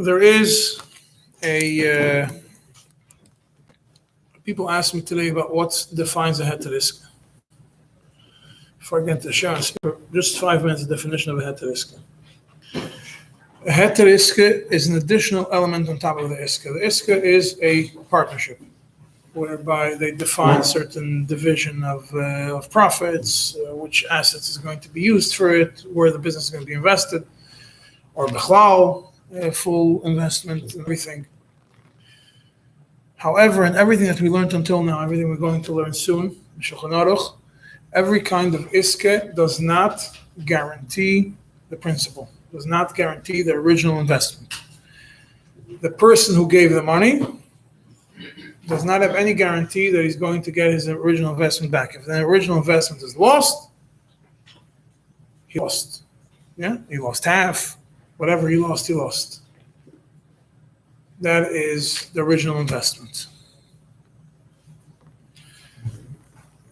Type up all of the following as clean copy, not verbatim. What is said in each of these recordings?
There is people ask me today about what defines a heter Iska. Before I get into the Shiur, just 5 minutes of definition of a heter Iska. A heter Iska is an additional element on top of the Iska. The Iska is a partnership whereby they define certain division of profits, which assets is going to be used for it, where the business is going to be invested, or bichlal, full investment, and everything. However, in everything that we learned until now, everything we're going to learn soon, in Shulchan Aruch, every kind of Iska does not guarantee the principal, does not guarantee the original investment. The person who gave the money does not have any guarantee that he's going to get his original investment back. If the original investment is lost, he lost. Yeah, he lost half. Whatever he lost, he lost. That is the original investment.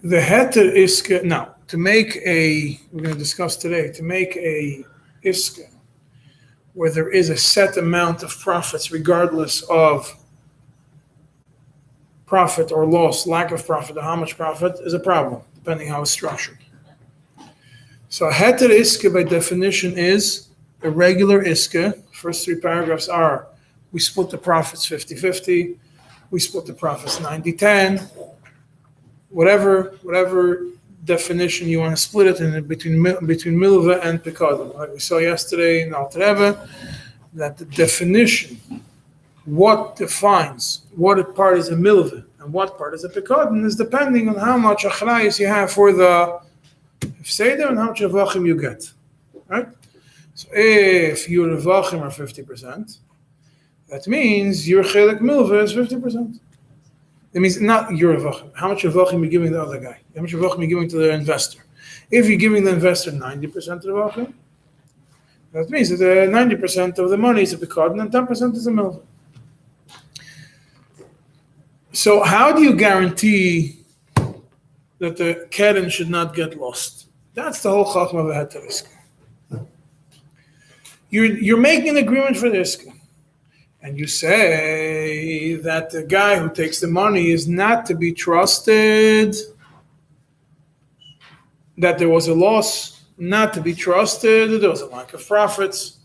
The heter Iska, now, we're going to discuss today, to make a Iska where there is a set amount of profits regardless of profit or loss, lack of profit, or how much profit is a problem, depending how it's structured. So a heter Iska by definition is a regular Iska. First 3 paragraphs are, we split the profits 50-50, we split the profits 90-10, whatever definition you want to split it in between milva and pekadon. Like we saw yesterday in Alter Rebbe, that the definition, what defines what part is a milva and what part is a pekadon, is depending on how much achrayus you have for the seder and how much avachim you get. Right? So if your avachim are 50%, that means your chelik milva is 50%. That means not your avachim. How much avachim you're giving the other guy? How much avachim you're giving to the investor? If you're giving the investor 90% of the avachim, that means that 90% of the money is a pekadon and 10% is a milva. So how do you guarantee that the keren should not get lost? That's the whole chachma of a heter Iska. You're making an agreement for the Iska. And you say that the guy who takes the money is not to be trusted, that there was a loss, not to be trusted, that there was a lack of profits.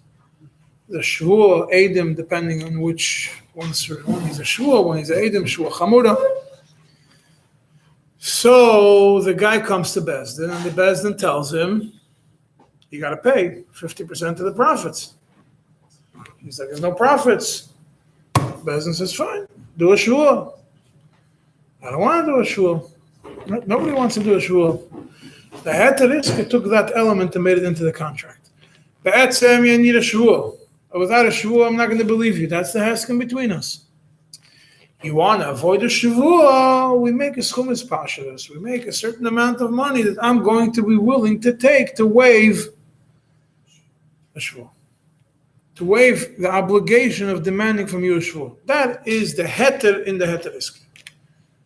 The Shiur, Eidim, depending on which one he's a Shiur, one is a Eidim, Shiur Chamura. So the guy comes to Bezdin, and the Bezdin tells him, you got to pay 50% of the profits. He's like, there's no profits. Bezdin says, fine, do a Shiur. I don't want to do a Shiur. Nobody wants to do a Shiur. The heter Iska took that element and made it into the contract. Be'etzem, you need a Shiur. Without a Shiur, I'm not going to believe you. That's the hesken between us. You want to avoid a Shiur, we make a schumis pashadas. We make a certain amount of money that I'm going to be willing to take to waive a Shiur. To waive the obligation of demanding from you a Shiur. That is the heter in the heter Iska.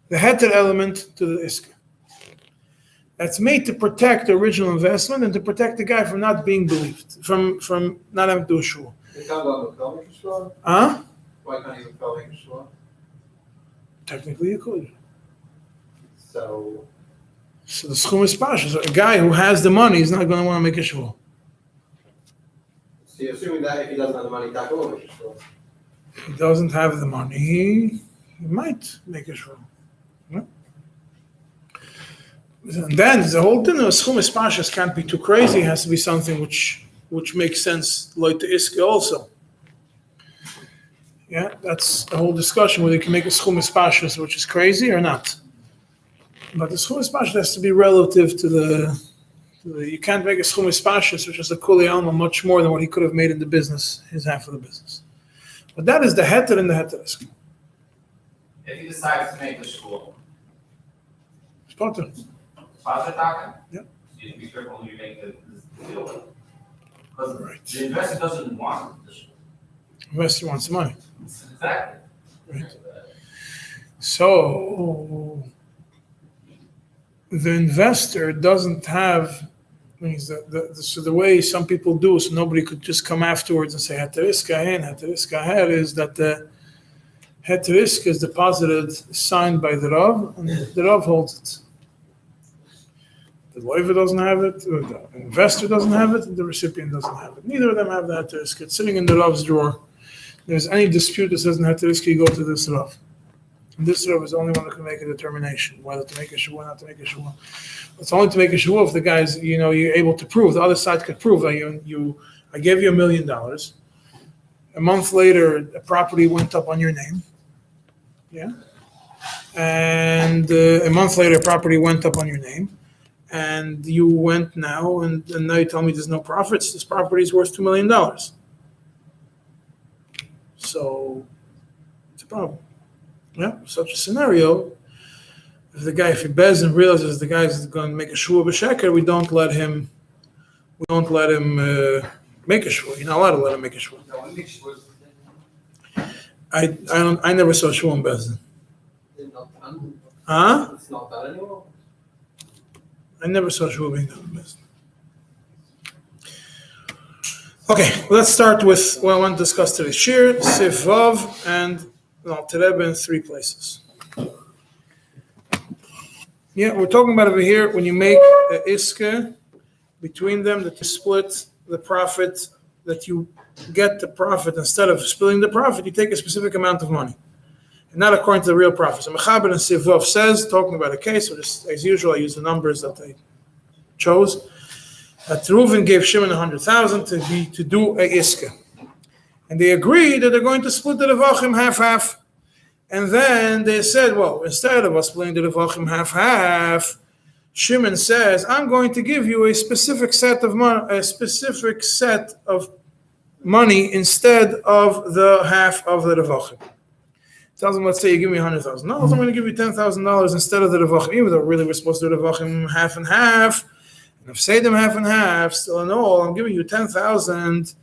The heter element to the Iska. That's made to protect the original investment and to protect the guy from not being believed, from not having to do a Shiur. Huh? Why can't you go make a Shiur? Technically you could. So the schumis pasha. So a guy who has the money is not going to want to make a Shiur. you're assuming that if he doesn't have the money, Taka will make a Shiur. If he doesn't have the money, he might make a Shiur. Yeah? And then the whole thing of schumis pashas can't be too crazy. It has to be something which makes sense, like the Iska also. Yeah, that's the whole discussion whether you can make a schumis pashas which is crazy or not. But the schumis pashas has to be relative to the you can't make a schumis pashas which is a kuli alma much more than what he could have made in the business, his half of the business. But that is the heter in the heter Iska. If he decides to make the Shiur, It's potter. Father Taka? Yeah. So you have to be careful who you make the deal with. Because Right. the investor doesn't want the Shiur. Investor wants the money. Exactly. Right. So the investor doesn't have Means that so the way some people do, so nobody could just come afterwards and say Heter Iska Hen, Heter Iska Her, is that the Heter Iska is deposited, signed by the Rav, and the Rav holds it. The loiver doesn't have it, or the investor doesn't have it, and the recipient doesn't have it. Neither of them have the Heter Iska. It's sitting in the Rav's drawer. If there's any dispute that says in Heter Iska, you go to this Rav. And this Rav is the only one who can make a determination whether to make a Shiur, not to make a Shiur. It's only to make a Shiur if the guy's, you're able to prove. The other side could prove. I gave you $1 million. A month later, the property went up on your name. Yeah. And a month later, property went up on your name. And you went now, and now you tell me there's no profits. This property is worth $2 million. So it's a problem. Yeah, such a scenario. If he begs and realizes the guy is going to make a Shiur b'sheker, we don't let him make a Shiur. You're not allowed to let him make a Shiur. I never saw Shiur in Bezdin. Huh? It's not done anymore. I never saw Shiur being done in Bezdin. Okay, let's start with what I want to discuss today. Shir, Sif Vav, and Tereb in 3 places. Yeah, we're talking about over here when you make an iska between them, that you split the profit, that you get the profit. Instead of splitting the profit, you take a specific amount of money, and not according to the real profit. So Mechaber and Sif Vav says, talking about a case, so just, as usual, I use the numbers that I chose. That Reuven gave Shimon 100,000 to do a iska, and they agreed that they're going to split the Revachim half. And then they said, well, instead of us splitting the Revachim half, Shimon says, I'm going to give you a specific set of money instead of the half of the Revachim. Tells them, let's say you give me $100,000. No, I'm going to give you $10,000 instead of the Revachim, even though really we're supposed to do Revachim half and half. And if say them half and half, still in all, I'm giving you 10,000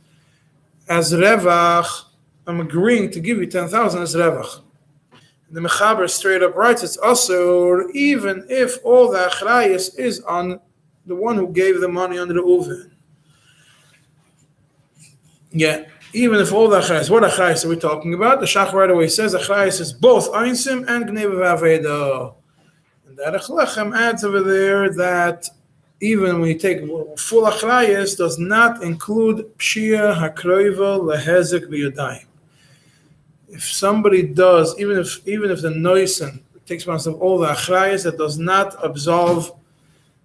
as Revach. I'm agreeing to give you 10,000 as Revach. The Mechaber straight up writes, it's also even if all the achrayus is on the one who gave the money under the Reuven. Yeah, even if all the achrayus, what achrayus are we talking about? The Shach right away says achrayus is both einsim and gneva v'aveda. And that Lechem adds over there that even when you take full achrayus, does not include pshia hakroiva lehezek b'yadayim. If somebody does, even if the noisen takes part of all the achrayas, that does not absolve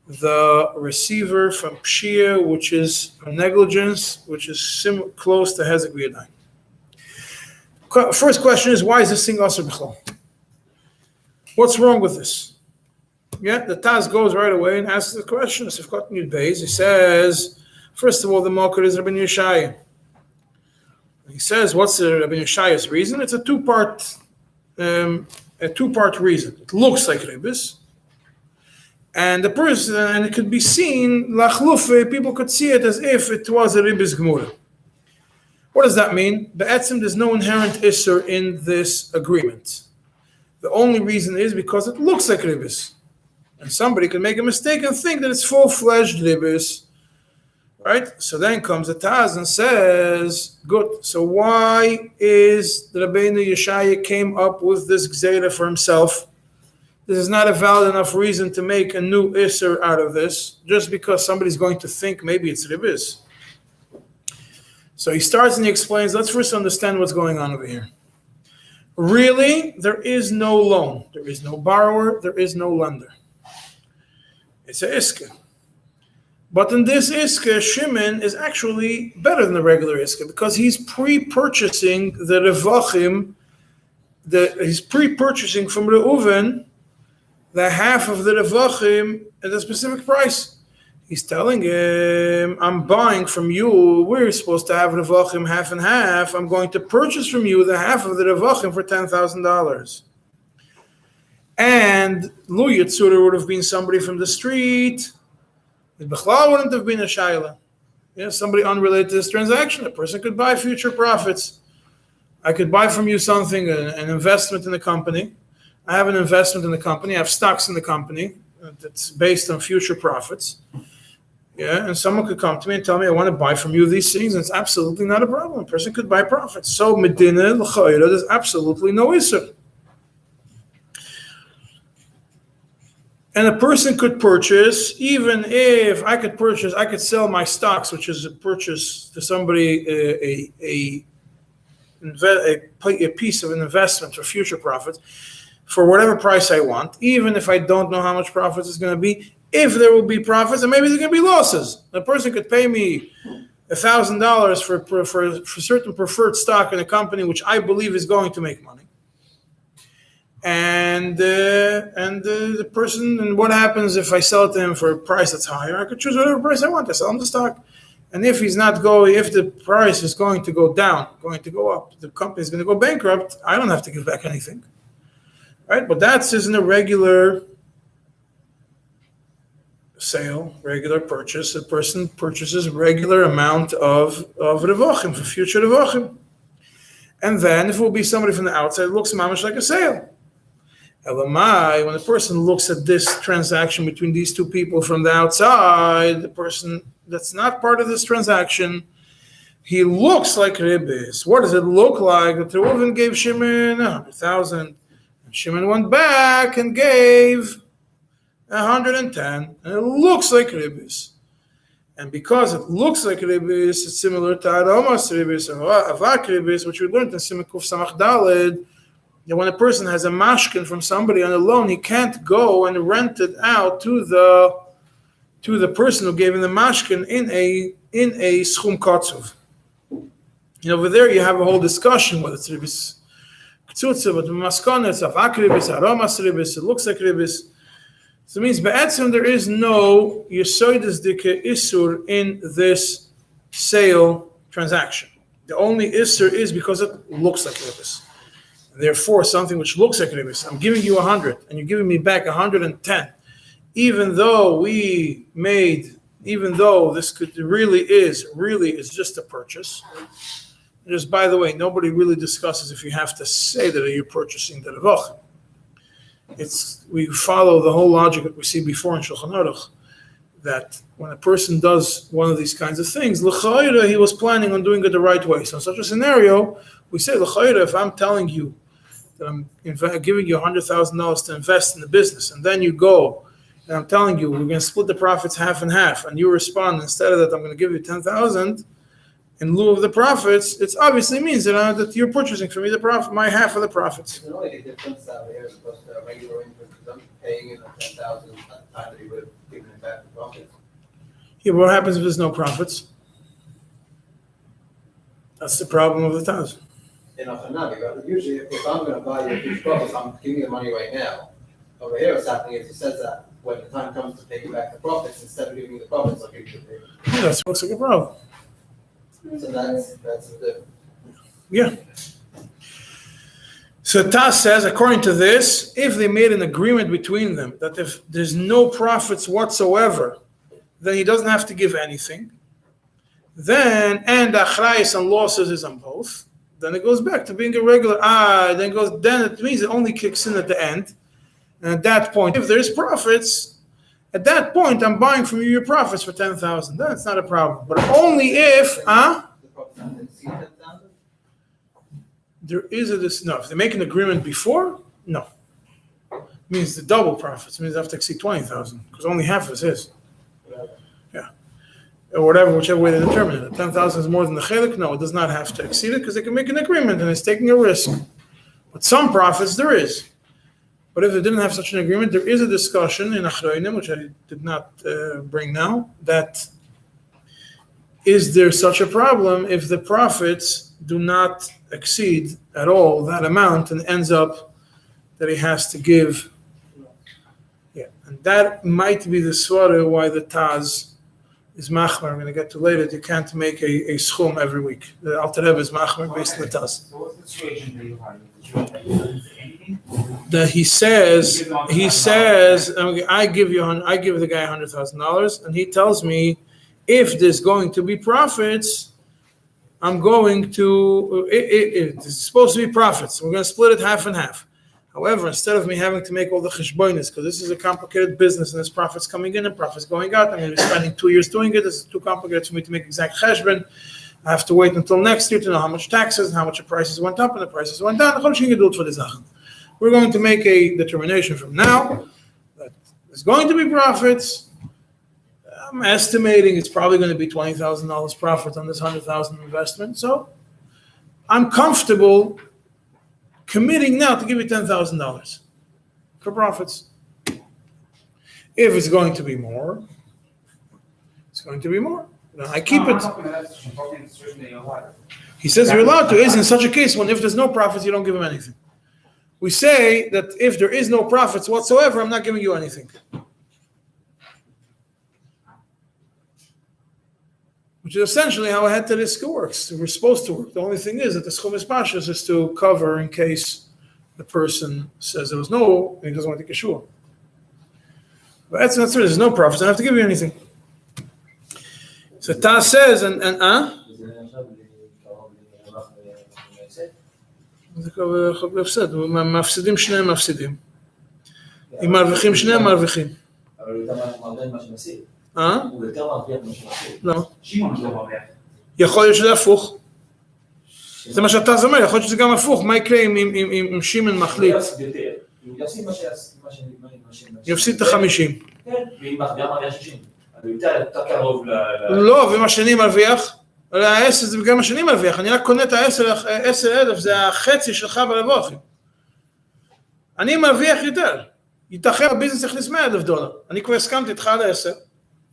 the receiver from pshia, which is negligence, which is close to hezek b'yadayim. First question is, why is this thing asur b'chlal? What's wrong with this? Yeah, the Taz goes right away and asks the question. He says, first of all, the Malkar is Rabbi Yeshaya. He says, what's the Rabbi Yeshaya's reason? It's a two-part reason. It looks like ribis, and the person, and it could be seen lachlufe. People could see it as if it was a ribis gemura. What does that mean? Be'etzim, there's no inherent isser in this agreement. The only reason is because it looks like ribis, and somebody could make a mistake and think that it's full-fledged ribis. Right? So then comes the Taz and says, good, so why is the Rabbeinu Yeshaya came up with this gzeira for himself? This is not a valid enough reason to make a new isser out of this, just because somebody's going to think maybe it's ribis. So he starts and he explains, let's first understand what's going on over here. Really, there is no loan. There is no borrower. There is no lender. It's a iska. But in this iska, Shimon is actually better than the regular iska because he's pre-purchasing the revachim. He's pre-purchasing from Reuven the half of the revachim at a specific price. He's telling him, I'm buying from you. We're supposed to have revachim half and half. I'm going to purchase from you the half of the revachim for $10,000. And Lu Yitzura would have been somebody from the street. The Bechlal wouldn't have been a Shaila. Somebody unrelated to this transaction. A person could buy future profits. I could buy from you something, an investment in the company. I have an investment in the company. I have stocks in the company that's based on future profits. Yeah, and someone could come to me and tell me, I want to buy from you these things, and it's absolutely not a problem. A person could buy profits. So Medina, L'chayra, there's absolutely no issur. And a person could purchase, even if I could sell my stocks, which is a purchase to somebody, a piece of an investment for future profits, for whatever price I want, even if I don't know how much profits it's going to be. If there will be profits, and maybe there's going to be losses. A person could pay me $1,000 for certain preferred stock in a company which I believe is going to make money. And the person, and what happens if I sell it to him for a price that's higher? I could choose whatever price I want. I sell him the stock. And if the price is going to go down, going to go up, the company is going to go bankrupt, I don't have to give back anything. Right? But that's isn't a regular sale, regular purchase. A person purchases a regular amount of revochim for future revochim. And then if it will be somebody from the outside, it looks mamish like a sale. Elamai, when a person looks at this transaction between these two people from the outside, the person that's not part of this transaction, he looks like Rebis. What does it look like? That Reuven gave Shimon 100,000, and Shimon went back and gave 110, and it looks like Rebis. And because it looks like Rebis, it's similar to Aromas Rebis or Avak Rebis, which we learned in Siman Kuf Samach Daled. That when a person has a mashkin from somebody on a loan, he can't go and rent it out to the person who gave him the mashkin in a schum kotzuv. Over there you have a whole discussion whether it's ribis ktsutza, but the maskana it's avak ribis, aromas ribis, it looks like ribis. So it means be'etzim there is no yesoides dike isur in this sale transaction. The only isur is because it looks like ribis. Therefore, something which looks like ribis, I'm giving you 100 and you're giving me back 110, even though this could really is just a purchase. Just by the way, nobody really discusses if you have to say that you're purchasing the revoch. We follow the whole logic that we see before in Shulchan Aruch, that when a person does one of these kinds of things, l'chayra, he was planning on doing it the right way. So in such a scenario, we say l'chayra, if I'm telling you that I'm giving you $100,000 to invest in the business, and then you go and I'm telling you we're going to split the profits half and half, and you respond instead of that I'm going to give you 10,000 in lieu of the profits, it obviously means that you're purchasing for me my half of the profits. The only difference out here is supposed to regular income, because I'm paying him 10,000 at the time that he would have given him back the profits. Yeah, but what happens if there's no profits? That's the problem of the 1,000. Usually, if I'm going to buy you a huge profits, I'm giving you the money right now. Over here, what's happening is he says that when the time comes to pay you back the profits, instead of giving you the profits, I'll give you the payment. Yeah, that looks like a problem. So that's the difference. Yeah. So Taz says, according to this, if they made an agreement between them that if there's no profits whatsoever, then he doesn't have to give anything. Then, and the achrayus and losses is on both. Then it goes back to being a regular. Then it means it only kicks in at the end. And at that point, if there's profits, at that point, I'm buying from you your profits for 10,000. That's not a problem. But only if, there is if they make an agreement before, no. It means the double profits. It means they have to exceed 20,000 because only half is his. Yeah. Or whichever way they determine it. 10,000 is more than the chelik. No, it does not have to exceed it because they can make an agreement and it's taking a risk. But some profits there is. But if they didn't have such an agreement, there is a discussion in Achroinim, which I did not bring now, that is there such a problem if the profits do not exceed at all that amount and ends up that he has to give. Yeah, and that might be the swara why the Taz is machmer. I'm going to get to later. You can't make a schum every week. The Alter Rebbe is machmer based on the Taz. So what's the situation that you have? Anything? That he says, I give the guy $100,000, and he tells me, if there's going to be profits, I'm going to. It's supposed to be profits. We're going to split it half and half. However, instead of me having to make all the cheshbonis, because this is a complicated business and there's profits coming in and profits going out, I'm going to be spending 2 years doing it. This is too complicated for me to make exact cheshbon. I have to wait until next year to know how much taxes and how much the prices went up and the prices went down. We're going to make a determination from now that there's going to be profits. I'm estimating it's probably going to be $20,000 profit on this $100,000 investment. So I'm comfortable committing now to give you $10,000 for profits. If it's going to be more, it's going to be more. Then I keep it. He says you're allowed to. Is in such a case when if there's no profits, you don't give him anything. We say that if there is no profits whatsoever, I'm not giving you anything. Which is essentially how a heter iska works. We're supposed to work. The only thing is that the schum pashas is to cover in case the person says there was no, and he doesn't want to take a shiur. But that's not true. There's no profits. I don't have to give you anything. So Ta says, מפסידים שניהם מפסידים. אם מרוויחים שניהם מרוויחים. אבל הוא יותר מרוויח מה שמפסיד. הוא יותר מרוויח מה שמפסיד. לא. שמעון לא מרוויח. יכול להיות שזה הפוך. זה מה שאתה אומר, יכול להיות שזה גם הפוך. מה יקרה אם שימן מחליט? הוא יפסיד מה יפסיד את 50. כן, ואם גם מרוויח 60. הוא יותר קרוב לא, ואם השני מרוויח? ה-10 זה גם השני מרוויח, אני רק קונה את ה-10,000, זה החצי שלך ברווחים. אני מרוויח יותר. ייתכן הביזנס יכניס $100,000. אני כבר הסכמתי איתך על 10,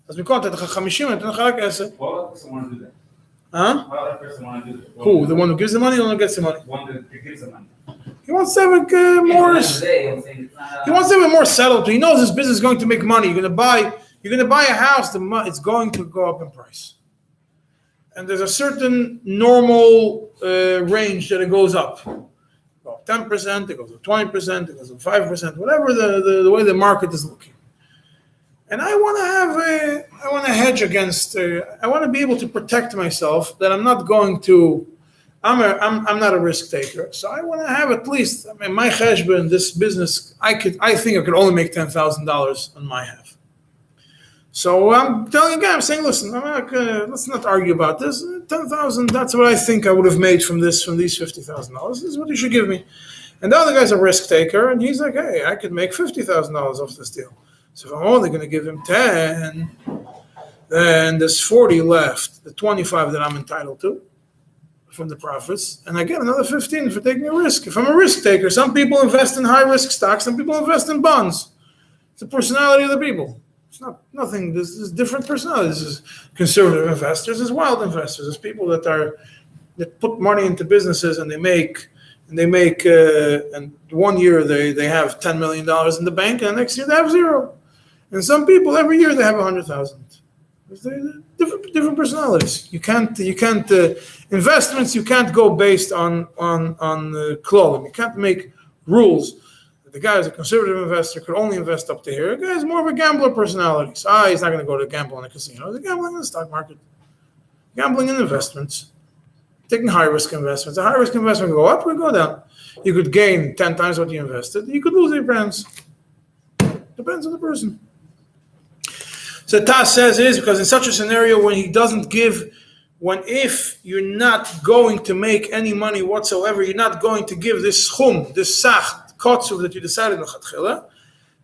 אז במקום לתת לך 50, אני אתן לך רק 10. Who? The one who gives the money or the one who gets the money? The one that gives the money. He wants to have it more settled. He knows this business is going to make money. You're going to buy a house, it's going to go up in price. And there's a certain normal range that it goes up. Well, 10%, it goes up 20%, it goes up 5%, whatever the way the market is looking. And I want to hedge against. I want to be able to protect myself that I'm not going to. I'm not a risk taker, so I want to have at least. I mean, my cheshbon in this business, I think I could only make $10,000 on my half. So I'm telling you again, I'm saying, listen, let's not argue about this. 10,000, that's what I think I would have made from these $50,000. This is what you should give me. And the other guy's a risk taker, and he's like, hey, I could make $50,000 off this deal. So if I'm only going to give him 10, then there's 40 left, the 25 that I'm entitled to from the profits, and I get another 15 for taking a risk. If I'm a risk taker, some people invest in high-risk stocks, some people invest in bonds. It's the personality of the people. It's not nothing. This is different personalities. This is conservative investors. There's wild investors. There's people that put money into businesses and they make and 1 year they have $10 million in the bank, and the next year they have zero. And some people every year they have 100,000. Different personalities. You can't investments. You can't go based on Kolel. You can't make rules. The guy is a conservative investor, could only invest up to here. The guy is more of a gambler personality. So he's not going to go to gamble in a casino. He's gambling in the stock market, gambling in investments, taking high risk investments. A high risk investment will go up or go down. You could gain 10 times what you invested. You could lose your brands. Depends on the person. So Tas says is because in such a scenario when he doesn't give, if you're not going to make any money whatsoever, you're not going to give this schum, this sach, kotsuv that you decided in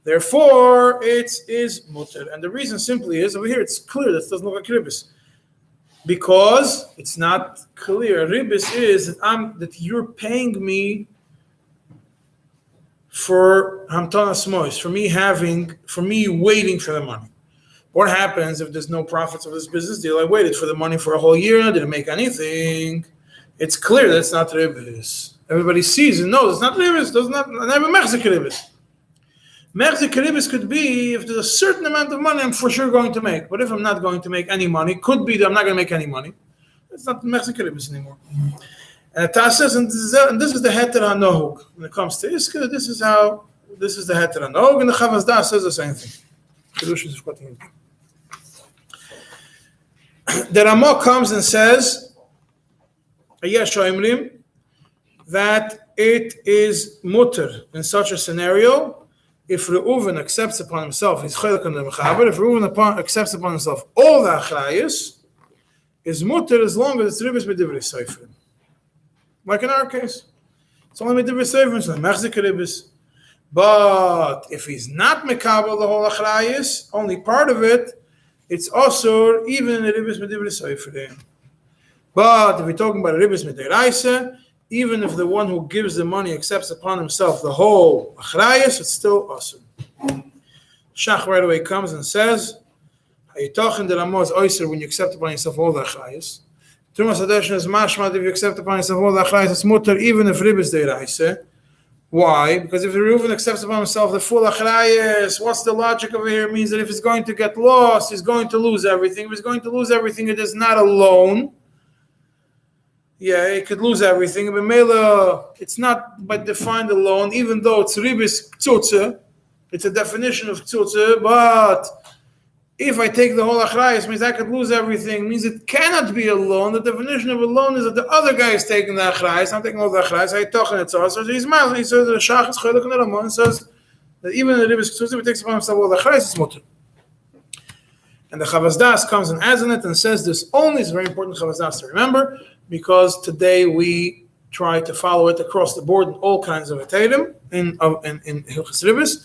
therefore it is mutter. And the reason simply is, over here it's clear that it doesn't look like ribis. Because it's not clear. Ribis is that you're paying me for hamtanas mois, for me waiting for the money. What happens if there's no profits of this business deal? I waited for the money for a whole year, I didn't make anything. It's clear that it's not ribis. Everybody sees and knows it's not ribis. Does not have a mechzik ribis. Mechzik ribis could be if there's a certain amount of money I'm for sure going to make. But if I'm not going to make any money, could be that I'm not going to make any money. It's not mechzik ribis anymore. And the Tas says, and this is the heter hanohug. When it comes to Iska, this is the heter hanohug, and the Chavazdah says the same thing. The Ramah comes and says, that it is mutter in such a scenario if Reuven accepts upon himself, he's chelek on the mechaber, if Reuven accepts upon himself all the achrayus, is mutter as long as it's ribis medivrei seifrim. Like in our case. It's only medivrei seifrim, so mechzik ribis. But if he's not mekabel the whole achrayus, only part of it, it's also even in the ribis medivrei seifrim. But if we're talking about a ribis midiraisa, even if the one who gives the money accepts upon himself the whole achrayus, it's still awesome. Shach right away comes and says, "Hayitachin de Ramos oyser when you accept upon yourself all the achrayus. Trumas hadeshin is mashmad if you accept upon yourself all the achrayus, it's mutter even if ribis deiraisa." Why? Because if the Reuven accepts upon himself the full achrayus, what's the logic over here? It means that if he's going to get lost, he's going to lose everything. If he's going to lose everything, it is not a loan. Yeah, he could lose everything. But Mela, it's not by defined a loan, even though it's ribis ktsutze. It's a definition of ktsutze, but if I take the whole achrayus, means I could lose everything. Means it cannot be a loan. The definition of a loan is that the other guy is taking the achrayus. I'm taking all the achrayus. I talk and it's also. So he's mad. He says the shach is chelek on the Ramon. Says that even the ribis ktsutze, if he takes upon himself all the achrayus, it's mutter. And the Chavas Das comes and adds on it and says this only is very important Chavas Das to remember, because today we try to follow it across the board in all kinds of Eterim, in Hilchos Ribis,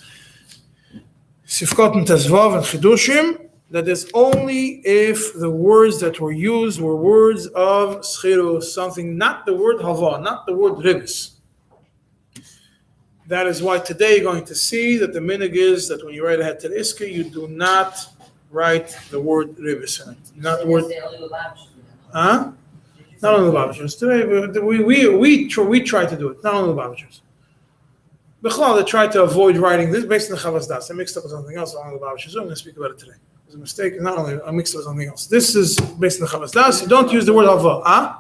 Sifkot and Tezvav and Chidushim, that is only if the words that were used were words of Schirus, something, not the word Hava, not the word Ribis. That is why today you're going to see that the minhag is that when you write a heter iska, you do not write the word Ribis in it. Not the word. Huh? Not only the Babashers. Today we try to do it. Not only the Babashers. B'chlal, they try to avoid writing this based on the Chavas Das. I mixed up with something else. Not only the Babashers. I'm going to speak about it today. It was a mistake. Not only I mixed up with something else. This is based on the Chavas Das. So don't use the word Hava. Huh?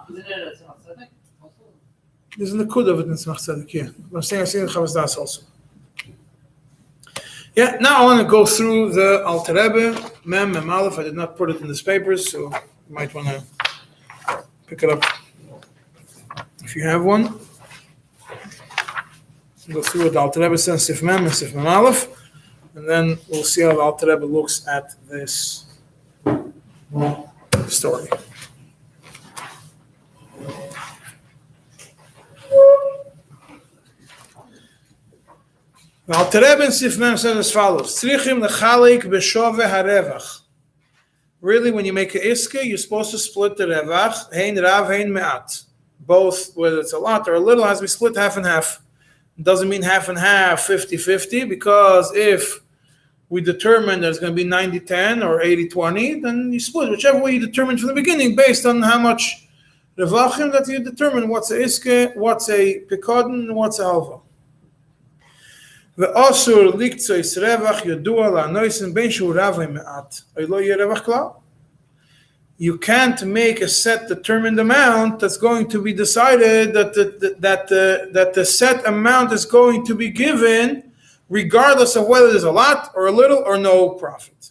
There's an akud of it in Tzemach Tzedek. Yeah, I'm saying the Chavas Das also. Yeah. Now I want to go through the Alter Rebbe Mem Aleph. I did not put it in this papers, so you might want to pick it up if you have one. Go through what the Alter Rebbe says, Sif Mem and Sif Mem Aleph, and then we'll see how the Alter Rebbe looks at this story. The Alter Rebbe in Sif Mem says as follows: Tzrichim lechalik b'shove harevach. Really, when you make an iska, you're supposed to split the revach, hein rav, hein me'at. Both, whether it's a lot or a little, has to be split half and half. It doesn't mean half and half, 50-50, because if we determine there's going to be 90-10 or 80-20, then you split whichever way you determined from the beginning, based on how much revachim that you determine what's a iska, what's a pikadon, and what's a halva. Ve'asur liktzois revach yodua la'anoisen ben shu rav me'at. Lo yeh revach klal. You can't make a set determined amount that's going to be decided that the set amount is going to be given regardless of whether there's a lot or a little or no profit.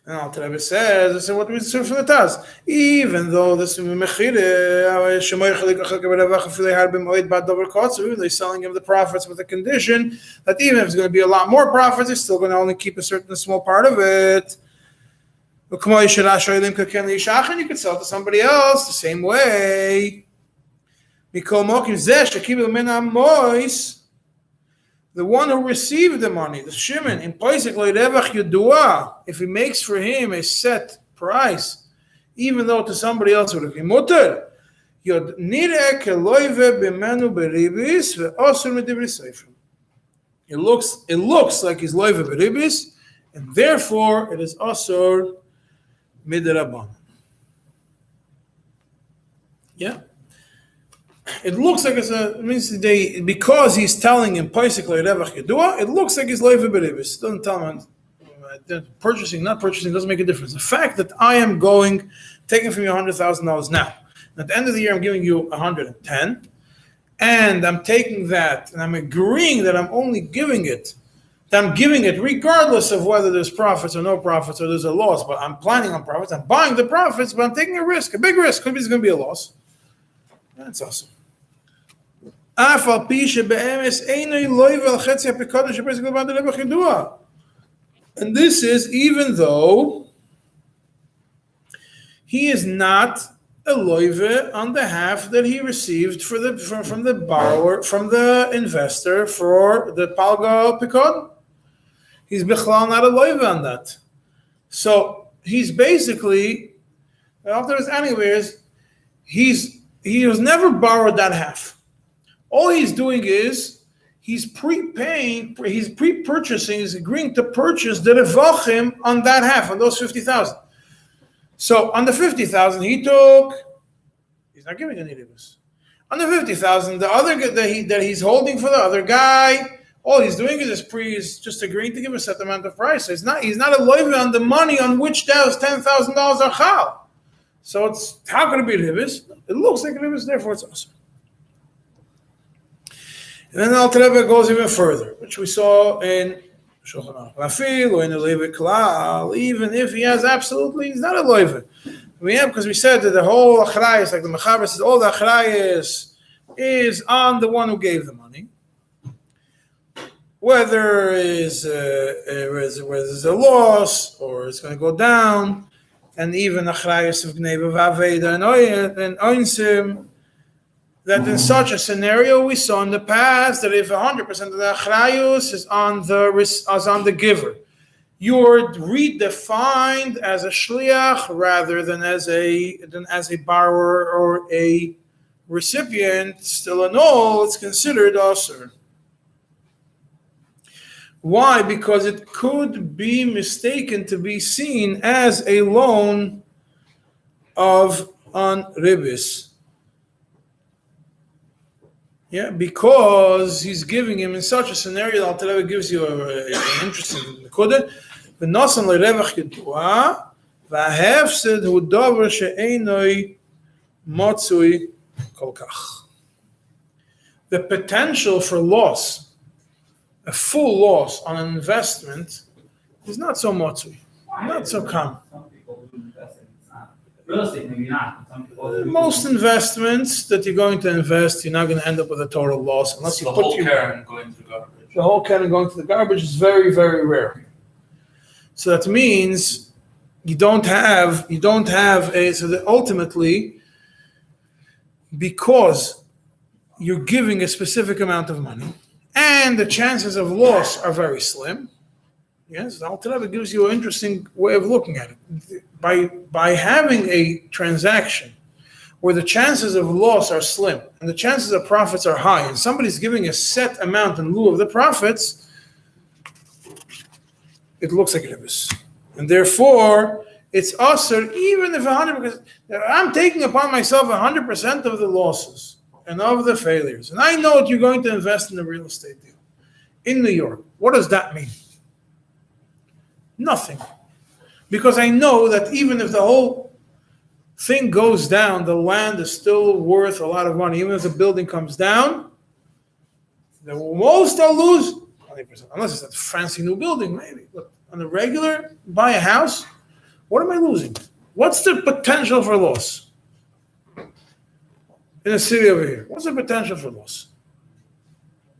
And Alter Rebbe says, this is what we see from the Taz. Even though this is they're selling him the profits with the condition that even if it's going to be a lot more profits, they're still going to only keep a certain small part of it. And you could sell it to somebody else the same way. The one who received the money, the Shimon, if he makes for him a set price, even though to somebody else would have been mutter, it looks like he's loive beribis, and therefore it is asur midrabanan. Yeah. It looks like because he's telling him it looks like he's loive beribis. Doesn't tell him purchasing, not purchasing doesn't make a difference. The fact that I am taking from you $100,000 now, at the end of the year I'm giving you 110, and I'm taking that and I'm agreeing that I'm only giving it. I'm giving it regardless of whether there's profits or no profits or there's a loss, but I'm planning on profits. I'm buying the profits, but I'm taking a risk, a big risk. Could be there's going to be a loss. That's awesome. And this is even though he is not a loive on the half that he received from the borrower, from the investor for the palga pikon. He's bichlal not a loive on that. So he's basically, after his anyways, he has never borrowed that half. All he's doing is he's pre-purchasing, he's agreeing to purchase the revachim on that half, on those 50,000. So on the 50,000 he's not giving any ribos. On the 50,000, the other that he's holding for the other guy, all he's doing is he's just agreeing to give a set amount of price. So he's not a loive on the money on which those $10,000 are chal. So it's how can it be ribos? It looks like ribos, therefore it's awesome. And then Alter Rebbe goes even further, which we saw in Shulchan Aruch. Even if he has absolutely, he's not a loive. Because we said that the whole achrayus, like the Mechaber says, all the achrayus is on the one who gave the money. Whether it's a loss or it's going to go down, and even achrayus of Gneva Vaveda and Oinsim, that in such a scenario we saw in the past that if 100% of the achrayus is on the giver, you're redefined as a shliach rather than as a borrower or a recipient. Still in all, it's considered asur. Why? Because it could be mistaken to be seen as a loan on ribis. Yeah, because he's giving him in such a scenario. Alter Rebbe gives you an interesting nekuda. V'nosan le'revach yedua, v'hefsed hu davar she'einoi motzui kol kach. The potential for loss, a full loss on an investment, is not so motzui, not so common. Some people who invest in it's not. Real estate, maybe not. Some people Most investments that you're going to invest, you're not going to end up with a total loss unless you the put whole your Karen going to the garbage. the whole can going to the garbage is very, very rare. So that means you don't have so that ultimately, because you're giving a specific amount of money and the chances of loss are very slim. Yes, Alter Rebbe gives you an interesting way of looking at it. By having a transaction where the chances of loss are slim and the chances of profits are high, and somebody's giving a set amount in lieu of the profits, it looks like ribos. And therefore, it's asur even if 100%, because I'm taking upon myself 100% of the losses and of the failures. And I know what you're going to invest in a real estate deal in New York. What does that mean? Nothing. Because I know that even if the whole thing goes down, the land is still worth a lot of money. Even if the building comes down, the most I'll lose 20%, unless it's a fancy new building, maybe. But on the regular, buy a house, what am I losing? What's the potential for loss? In a city over here, what's the potential for loss?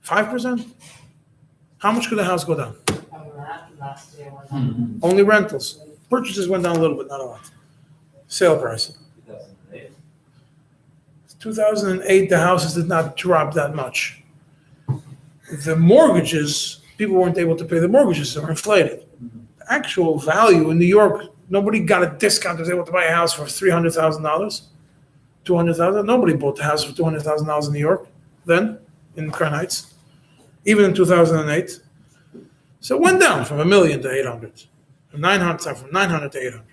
5%? How much could the house go down? Last year was Only rentals. Purchases went down a little bit, not a lot. Sale price. 2008. 2008, the houses did not drop that much. The mortgages, people weren't able to pay the mortgages, they were inflated. The actual value in New York, nobody got a discount, was able to buy a house for $300,000, $200,000. Nobody bought a house for $200,000 in New York then, in Crown Heights, even in 2008. So it went down from $1 million to 800, from 900 to 800.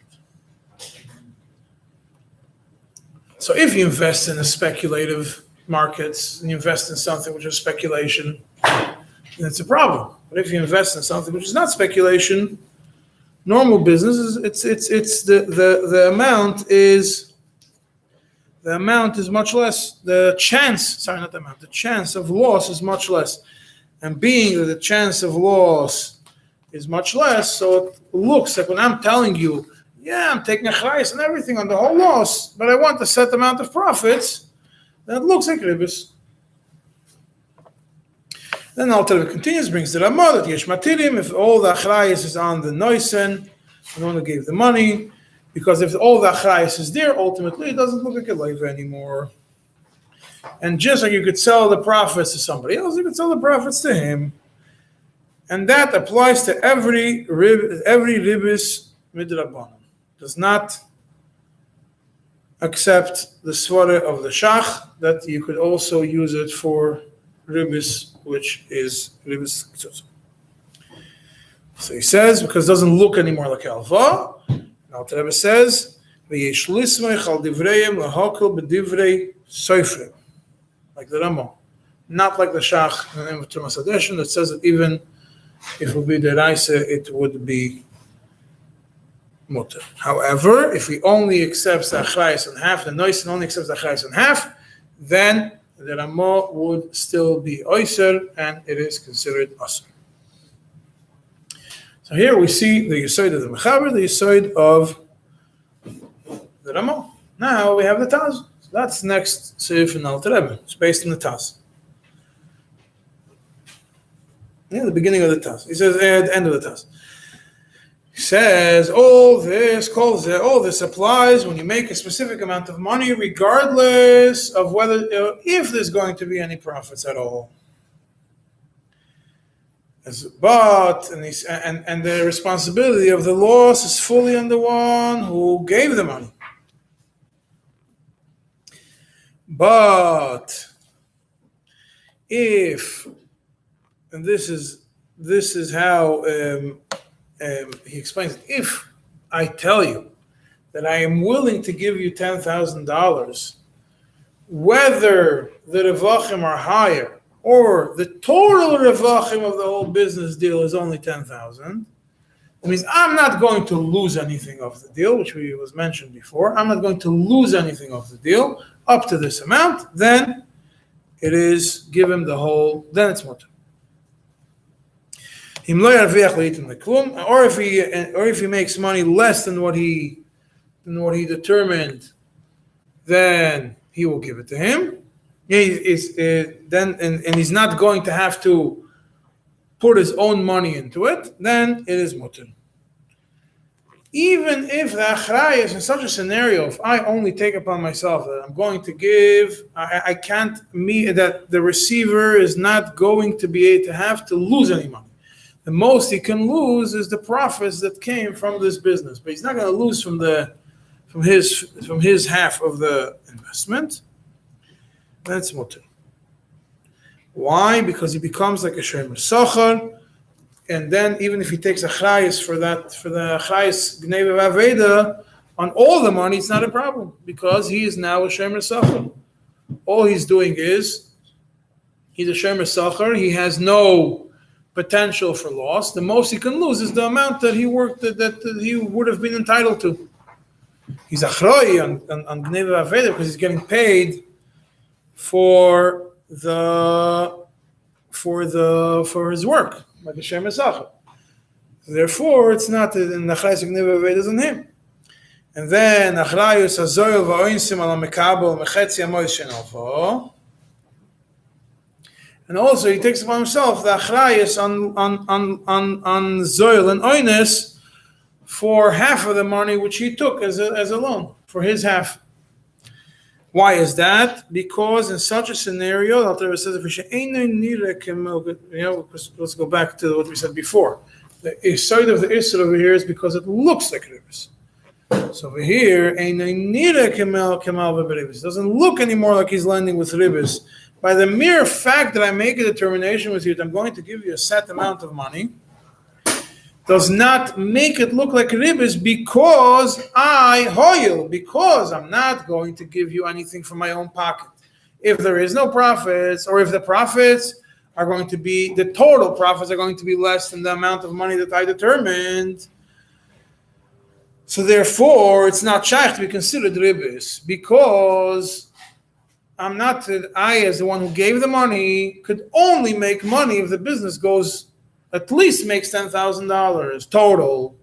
So if you invest in a speculative markets and you invest in something which is speculation, then it's a problem. But if you invest in something which is not speculation, normal business is the amount is much less. The chance of loss is much less. And being that the chance of loss is much less, so it looks like when I'm telling you, yeah, I'm taking a chayes and everything on the whole loss, but I want a set amount of profits, then it looks like ribos. Then Alter Rebbe continues, brings the Ramah that Yesh Matirim, if all the Achrayas is on the Noisen, the one who gave the money, because if all the Achrayas is there, ultimately it doesn't look like a leiva anymore. And just like you could sell the profits to somebody else, you could sell the profits to him. And that applies to every ribis midrabanan. Does not accept the svara of the shach, that you could also use it for ribis, which is ribis ktsutz. So he says, because it doesn't look anymore like alva, Alter Rebbe says, v'yesh lismech al divrayim lahakel b'divrei soifrim, like the Ramah, not like the shach in the Tumas Hadeshin that says that even if it would be deraisa, it would be mutter. However, if he only accepts the achrayas in half, the noisen only accepts the achrayas in half, then the Ramah would still be oiser, and it is considered asr. So here we see the yisoid of the mechaber, the yisoid of the Ramah. Now we have the Taz. So that's next seif in Alter Rebbe. It's based on the Taz. Yeah, the beginning of the Taz. He says at the end of the Taz. He says all this applies when you make a specific amount of money, regardless of whether if there's going to be any profits at all. But and the responsibility of the loss is fully on the one who gave the money. But if, and this is how he explains it, if I tell you that I am willing to give you $10,000, whether the revachim are higher or the total revachim of the whole business deal is only 10,000, it means I'm not going to lose anything of the deal, which was mentioned before. I'm not going to lose anything of the deal up to this amount. Then it is give him the whole. Then it's mutter. Or if he makes money less than what he determined, then he will give it to him. And he's not going to have to put his own money into it. Then it is mutter. Even if the achraya is in such a scenario, if I only take upon myself that I'm going to give, I can't that the receiver is not going to be able to have to lose any money. The most he can lose is the profits that came from this business, but he's not going to lose from his half of the investment. That's mutter. Why? Because he becomes like a shomer sachar. And then even if he takes achrayas for the achrayas gnei v'aveda on all the money, it's not a problem because he is now a shomer sachar. All he's doing is he's a shomer sachar. He has no potential for loss. The most he can lose is the amount that he worked that he would have been entitled to. He's achroi on gnei v'aveda because he's getting paid for his work. Like a Shem Esachar. Therefore, it's not that in Achrayus Gneva Vedas on him. And then Achrayus Hazoyel Va'oinsim Ala Mekabel Mechetzi Amois Shenalvo. And also he takes upon himself the Achrayus on Zoyel and Oines for half of the money which he took as a loan, for his half. Why is that? Because in such a scenario, Alter Rebbe says, let's go back to what we said before. The side of the Isra over here is because it looks like ribis. So over here, it doesn't look anymore like he's lending with ribis. By the mere fact that I make a determination with you that I'm going to give you a set amount of money, does not make it look like ribis because because I'm not going to give you anything from my own pocket. If there is no profits, or if the profits are going to be, the total profits are going to be less than the amount of money that I determined, so therefore it's not shaykh to be considered ribis because I as the one who gave the money could only make money if the business goes at least makes $10,000 total,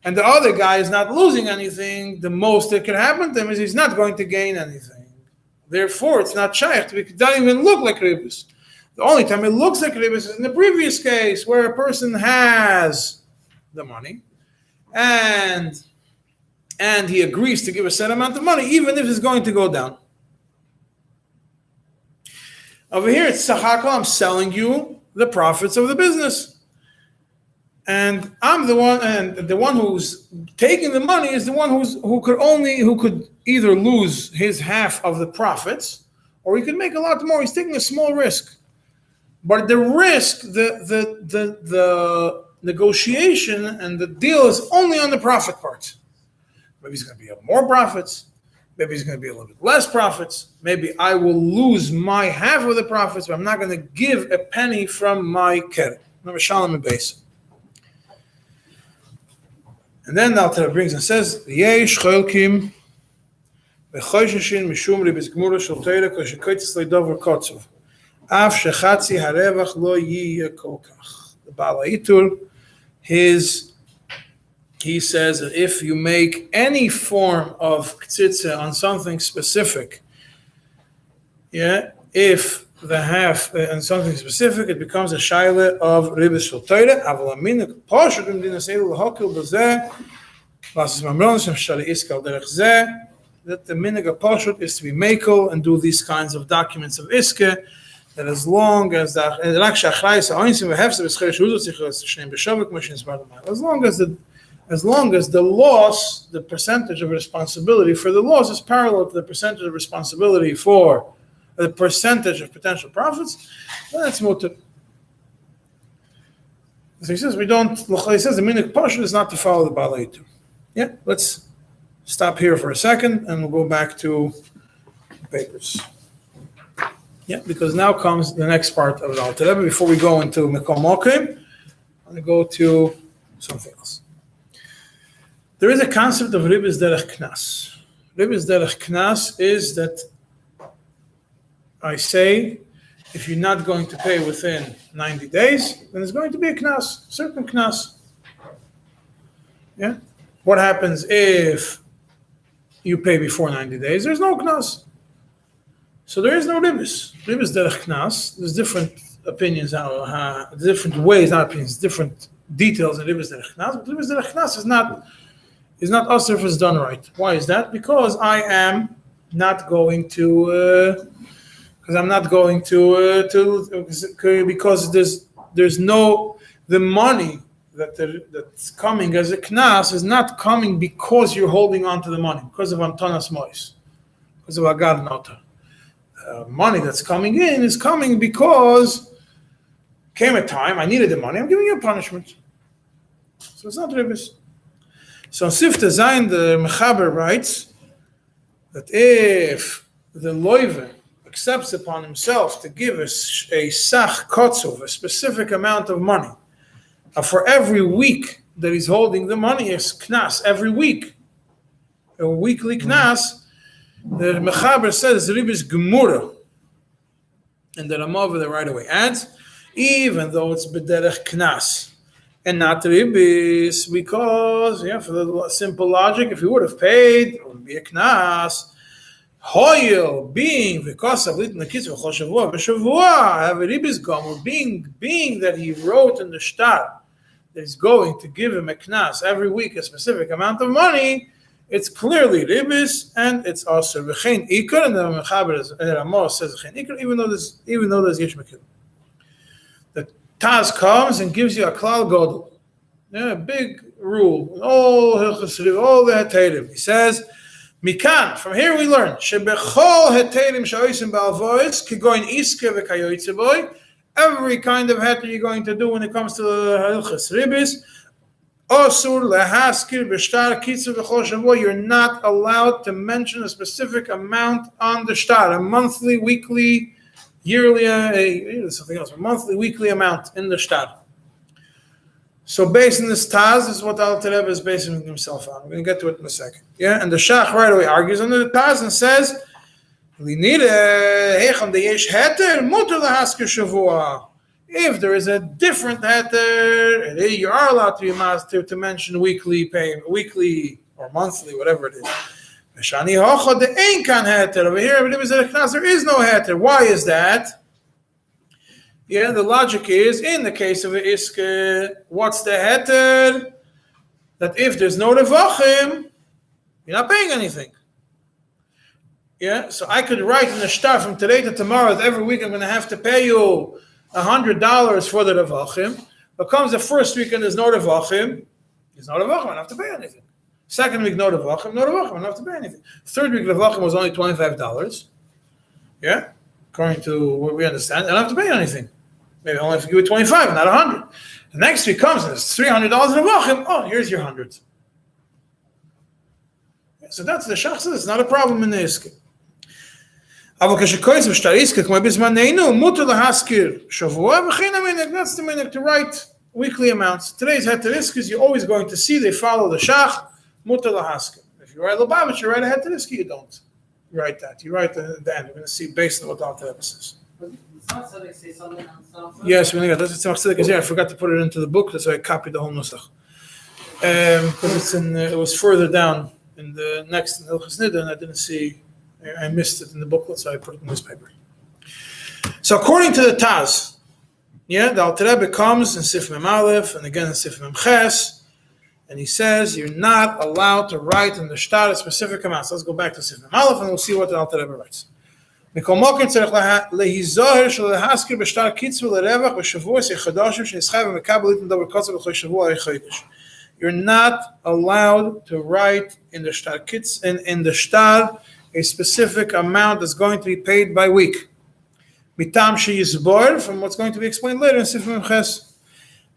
and the other guy is not losing anything. The most that can happen to him is he's not going to gain anything. Therefore, it's not shaykh. It doesn't even look like ribis. The only time it looks like ribis is in the previous case where a person has the money and he agrees to give a set amount of money even if it's going to go down. Over here it's sachakal, I'm selling you the profits of the business. And I'm the one who's taking the money is the one who could either lose his half of the profits or he could make a lot more. He's taking a small risk. But the risk, the negotiation and the deal is only on the profit part. Maybe he's going to be more profits. Maybe he's going to be a little bit less profits. Maybe I will lose my half of the profits, but I'm not going to give a penny from my keret. Remember Sholom and base. And then the Alter brings and says, Yesh cholkim v'chosheshin mishum ribis gmura shel Torah koshekoytis leidover kotzov. Af shechatzi harevach lo yiyeh kol kach. The Baal Hitur, he says that if you make any form of ktzitza on something specific, if the half and something specific, it becomes a shaila of ribis shel Torah. Aval aminik pashut im dinas elu lahakil b'zeh lasses mamron shem shali iskal derech zeh, that the minig pashut is to be makel and do these kinds of documents of iske, that as long as the loss, the percentage of responsibility for the loss is parallel to the percentage of responsibility for the percentage of potential profits, then that's mutar. So he says he says the minik pashut is not to follow the Baal Hitur. Yeah, let's stop here for a second and we'll go back to the papers. Yeah, because now comes the next part of the Alter Rebbe. Before we go into Mekom Mokim, I'm going to go to something else. There is a concept of ribis derech knas. Ribis derech knas is that I say, if you're not going to pay within 90 days, then there's going to be a knas, certain knas. Yeah? What happens if you pay before 90 days? There's no knas. So there is no ribis. Ribis derech knas. There's different opinions, different ways, not opinions, different details in ribis derech knas. But ribis derech knas is not asur if it's done right. Why is that? Because I am not going to. Because there's no, the money that's coming as a knas is not coming because you're holding on to the money, because of Antonas Mois, because of Agad Nota. Money that's coming in is coming because came a time, I needed the money, I'm giving you a punishment. So it's not ribis. So Sifta Zayin, the Mechaber writes that if the loive accepts upon himself to give us a sach kotzov, a specific amount of money, for every week that he's holding the money is knas, every week, a weekly knas, the Mechaber says ribis gemura, and the Rama over there right away adds, even though it's b'derech knas and not ribis, because for the simple logic, if he would have paid, it would be a knas. Hoyel being because of little nakis v'chol shavua v'shavua have a ribis gomer being that he wrote in the shtar that he's going to give him a knas every week a specific amount of money. It's clearly ribis and it's also v'chein ikar, and the Mechaber Ramah says v'chein ikar even though there's yesh mekil. The Taz comes and gives you a klal godel, a big rule, all the heterim. He says. Mikan, from here we learn, shebechol heterim sha'osim ba'alvois kigoin iske v'kayoytze boy, every kind of heter you're going to do when it comes to halakhos ribis, osur lehaskir b'shtar kitzu v'chol shavua, you're not allowed to mention a specific amount on the shtar, a monthly, weekly, yearly, something else, a monthly, weekly amount in the shtar. So based on this Taz, this is what Alter Rebbe is basing himself on. We're going to get to it in a second. Yeah, and the Shach right away argues under the Taz and says, if there is a different heter, you are allowed to be master to mention weekly payment, weekly or monthly, whatever it is. Over here, there is no heter. Why is that? Yeah, the logic is, in the case of an Iske, what's the heter? That if there's no revachim, you're not paying anything. Yeah, so I could write in the shtar from today to tomorrow that every week I'm going to have to pay you $100 for the revachim. But comes the first week and there's no revachim, I don't have to pay anything. Second week, no revachim, I don't have to pay anything. Third week, revachim was only $25. Yeah, according to what we understand, I don't have to pay anything. Maybe I only have to give you 25, not 100. The next week comes and it's $300 revachim. Oh, here's your 100. Yeah, so that's the shachs. It's not a problem in the iske. That's the minhag to write weekly amounts. Today's heter iskes, you're always going to see they follow the shach. Mutar lahaskir. If you write Lubavitch, you write a heter iske, you don't write that. You write the end. We're going to see based on what the Alter Rebbe says. Yes, that's Tzemach Tzedek is here. I forgot to put it into the book, so I copied the whole nusach. Because it was further down in the next in Hilchos Nida, and I didn't see. I missed it in the booklet, so I put it in this paper. So according to the Taz, yeah, the Alter Rebbe comes in Sif Mem Aleph and again in Sif Mem Ches, and he says you're not allowed to write in the shtar a specific amount. So let's go back to Sif Mem Aleph and we'll see what the Alter Rebbe writes. מכל מוקר צריך להיזהר שלא להזכיר בשטר קיצור לרווח בשבוע שחדשים שנסחב ומקבל להתנדב בקוצר בכל שבוע או חודש. You're not allowed to write in the shtar in the shtar a specific amount that's going to be paid by week. מטעם שיסבור, from what's going to be explained later in ספר ממחס.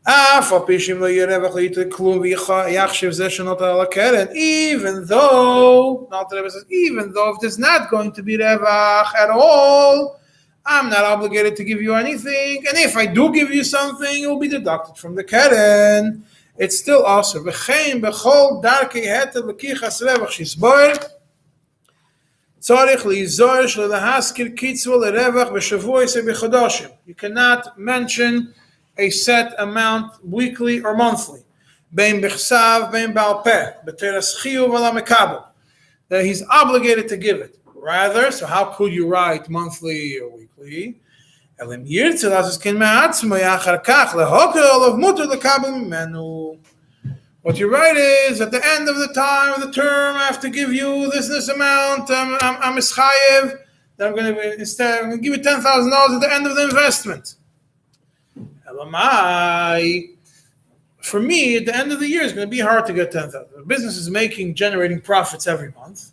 אף על פי שאם לא יהיה רווח ליתר כלום ויחשב זה שנות על הקרן, even though if there's not going to be רווח at all, I'm not obligated to give you anything, and if I do give you something, it will be deducted from the keren. It's still also וכן בכל דרכי היתר לקיחת רווח שיסבור, צריך להיזהר שלא להזכיר קיצור לרווח בשבוע שבחודשים. You cannot mention a set amount weekly or monthly. בין בכתב, בין בעל פה, בתרס חיוב על המקבל. That he's obligated to give it. Rather, so how could you write monthly or weekly? אלא אם ירצה לעשות כן מעצמו, אחר כך להוקר עליו מותר לקבל ממנו. What you write is, at the end of the time of the term, I have to give you this amount, I'm ischayev, then I'm going to give you $10,000 at the end of the investment. For me, at the end of the year, it's going to be hard to get $10,000. The business is generating profits every month.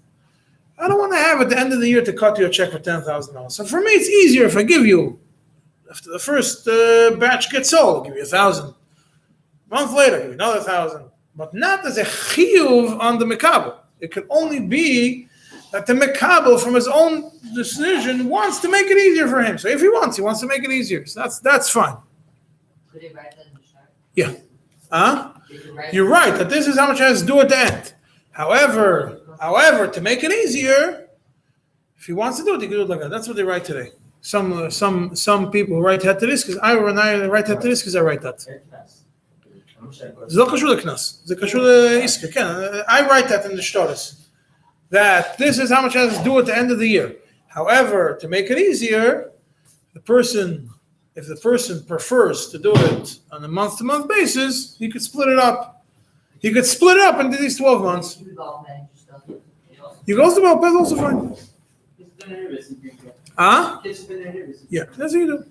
I don't want to have at the end of the year to cut you a check for $10,000. So for me, it's easier if I give you, after the first batch gets sold, I'll give you $1,000. A month later, I'll give you another $1,000. But not as a chiyuv on the mekabel. It could only be that the mekabel, from his own decision, wants to make it easier for him. So if he wants to make it easier. So that's fine. Could he write that in the chart? Yeah. You're right that this is how much I have to do at the end. However, to make it easier, if he wants to do it, he can do it like that. That's what they write today. Some people write heter iskes. When I write heter iskes, I write that. זה לא קשור לקנס, זה קשור לעסקה, כן, I write that in the shtaris, that this is how much I have to do at the end of the year. However, to make it easier, if the person prefers to do it on a month-to-month basis, he could split it up. He could split it up into these 12 months. You go to the Balpeh, also fine. Yeah, that's what you do.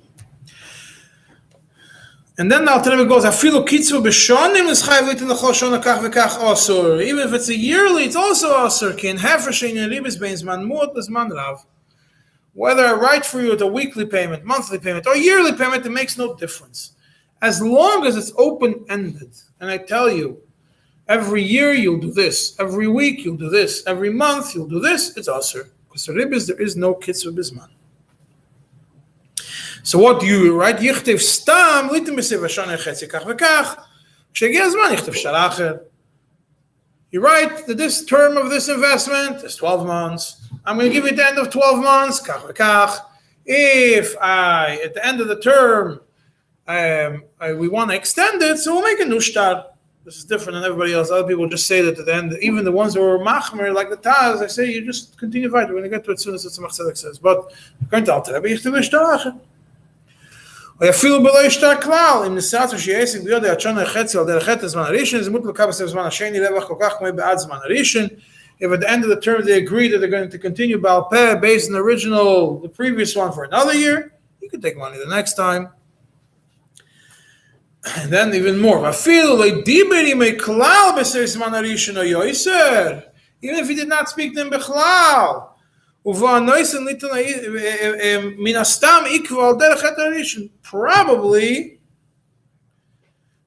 And then the Alter Rebbe goes, Afilu kitzur b'shonim l'schayv litin l'chol shona kach v'kach osur. Even if it's a yearly, it's also osur. Ki in hefer she'in ribis bein zman mu'ot l'zman rav. Whether I write for you at a weekly payment, monthly payment, or yearly payment, it makes no difference. As long as it's open-ended, and I tell you, every year you'll do this, every week you'll do this, every month you'll do this, it's osur. Because the ribis, there is no kitzur b'zman. So what do you write? יכתב סתם, ליתם בסביב השנה חצי כך וכך, כשהגיע הזמן יכתב שנה אחר. You write that this term of this investment is 12 months. I'm going to give you at the end of 12 months, כך וכך. If at the end of the term, we want to extend it, so we'll make a new shtar. This is different than everybody else. Other people just say that at the end, even the ones who are machmer, like the Taz, I say, you just continue fighting. We're going to get to it as soon as the Tzemach Tzedek says. But according to Alter Rebbe, יכתב שטר אחר. או אפילו בלא ישתה כלל, אם נסעצו שיעסק ביודע הצ'ון החצי על דרך הזמן הראשון, זה מות לקבל בזמן השני רווח כל כך כמו בעד זמן הראשון. If at the end of the term they agree that they're going to continue Baal Peh based on the previous one for another year, you can take money the next time. And then even more. Even if he did not speak to him Bechlal. Probably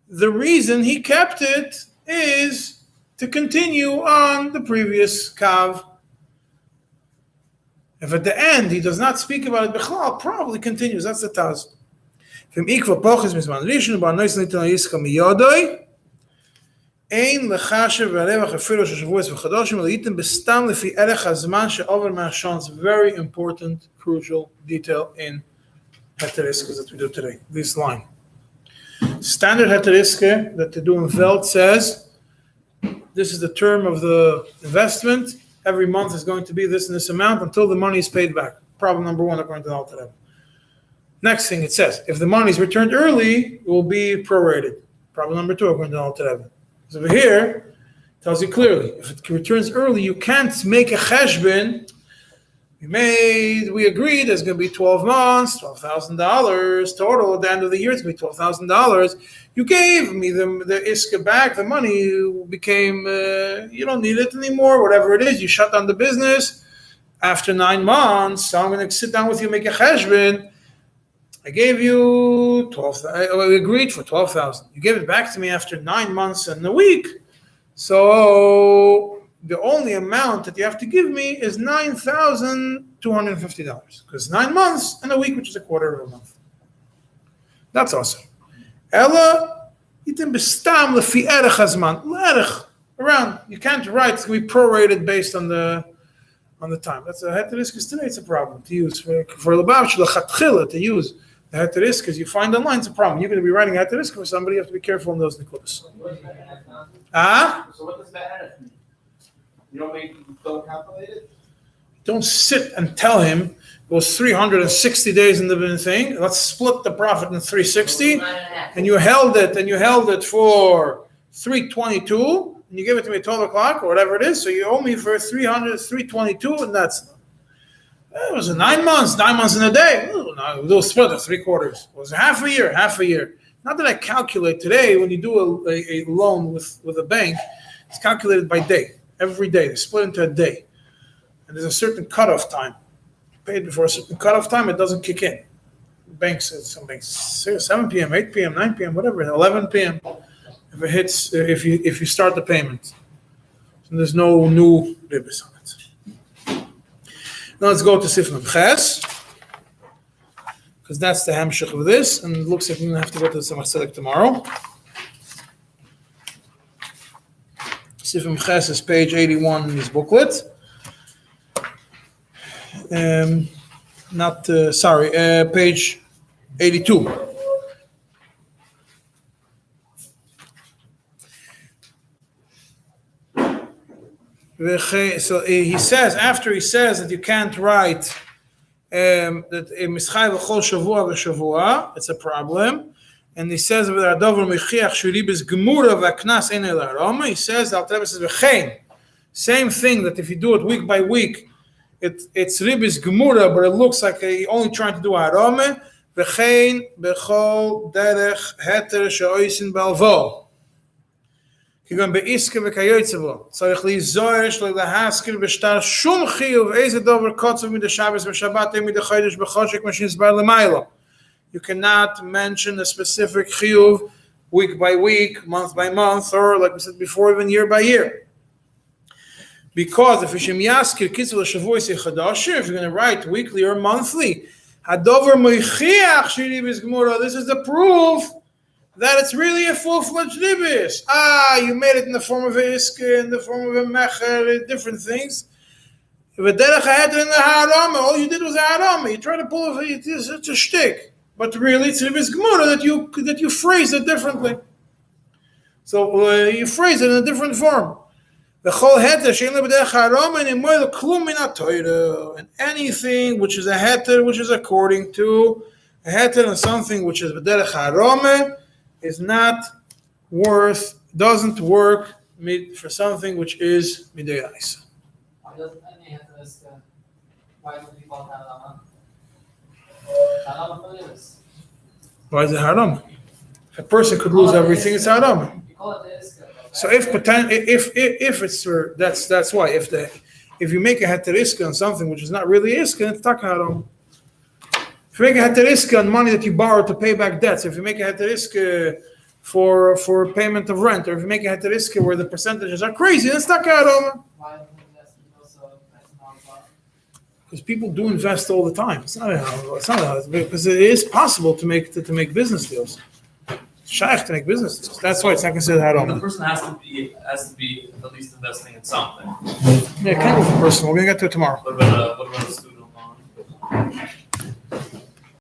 the reason he kept it is to continue on the previous kav. If at the end he does not speak about it Bechlal, probably continues. That's the Taz. אין לחשב והרווח אפילו של שבועס וחדושים, אלא ייתם בסתם לפי ערך הזמן שעובר מהשעון. It's a very important, crucial detail in היתר עיסקא that we do today. This line. Standard היתר עיסקא that they do in Veld says, this is the term of the investment. Every month is going to be this and this amount until the money is paid back. Problem number one according to the Alter. Next thing it says, if the money is returned early, it will be prorated. Problem number two according to the Alter. So over here, it tells you clearly, if it returns early, you can't make a cheshbon. We agreed there's going to be 12 months, $12,000 total. At the end of the year, it's going to be $12,000. You gave me the iska back, the money became, you don't need it anymore, whatever it is. You shut down the business. After 9 months, so I'm going to sit down with you, make a cheshbon. I gave you 12,000. We agreed for 12,000. You gave it back to me after 9 months and a week. So the only amount that you have to give me is $9,250 because 9 months and a week, which is a quarter of a month. That's awesome. Ella, yitim bestam lefi erech hazman. Erech, around. You can't write. It's going to be prorated based on the time. That's a heter because today it's a problem to use for Labavch lechatchila to use. The heter because you find online it's a problem. You're going to be writing heter for somebody. You have to be careful in those nikudas. So what does that mean? You don't calculate it? Don't sit and tell him it was 360 days in the thing. Let's split the profit in 360, and you held it for 322, and you give it to me at 12 o'clock or whatever it is. So you owe me for 322, and that's. It was 9 months in a day. We'll split it 3 quarters. It was half a year. Not that I calculate today when you do a loan with a bank, it's calculated by day. Every day, they split into a day. And there's a certain cutoff time. You paid before a certain cutoff time, it doesn't kick in. Banks, some banks, 7 p.m., 8 p.m., 9 p.m., whatever, 11 p.m. If it hits, if you start the payment. So there's no new ribis on it. Now let's go to Sifman Ches, because that's the hamshich of this, and it looks like we're going to have to go to the Samach Tzedek tomorrow. Sifman Ches is page 81 in this booklet. Page 82. So he says, after he says that you can't write that mischai v'chol shavua v'shavua, it's a problem. And he says, he says, same thing, that if you do it week by week, it's ribis gemura, but it looks like you're only trying to do harome. V'chein b'chol derech heter she'oisin balvo. כגון בעיסקא וכיוצא בו, צריך להיזהר שלא להזכיר בשטר שום חיוב איזה דובר קוצב מדי שבס ושבת מדי חודש בחושק מה שהסבר למיילו. You cannot mention a specific chiyuv week by week, month by month, or like we said before, even year by year. Because if you're going to write weekly or monthly, this is the proof that it's really a full-fledged ribis. You made it in the form of a iska, in the form of a mecher, different things. All you did was a harama. You try to pull it, it's a shtick. But really, it's ribis gemura that you phrase it differently. So you phrase it in a different form. And anything which is a heter, which is according to a A heter on something which is b'derech harome is not doesn't work for something which is midayis. Why doesn't any have this? Why do people have Haram for this? Why is it haram? If a person could lose everything, it's haram. You call it the Iska. So if it's for that's why if you make a heter iska on something which is not really iska, it's tak haram. If you make a heter iska on money that you borrow to pay back debts, if you make a heter iska for payment of rent, or if you make a heter iska where the percentages are crazy, then it's tak haram. Why don't you invest in also Because people do invest all the time. It's not because it is possible to make business deals. It's shaykh to make business deals. That's why it's not considered The haram. person has to be at least investing in something. Yeah, kind of a person. We're gonna get to it tomorrow. What about a student loan?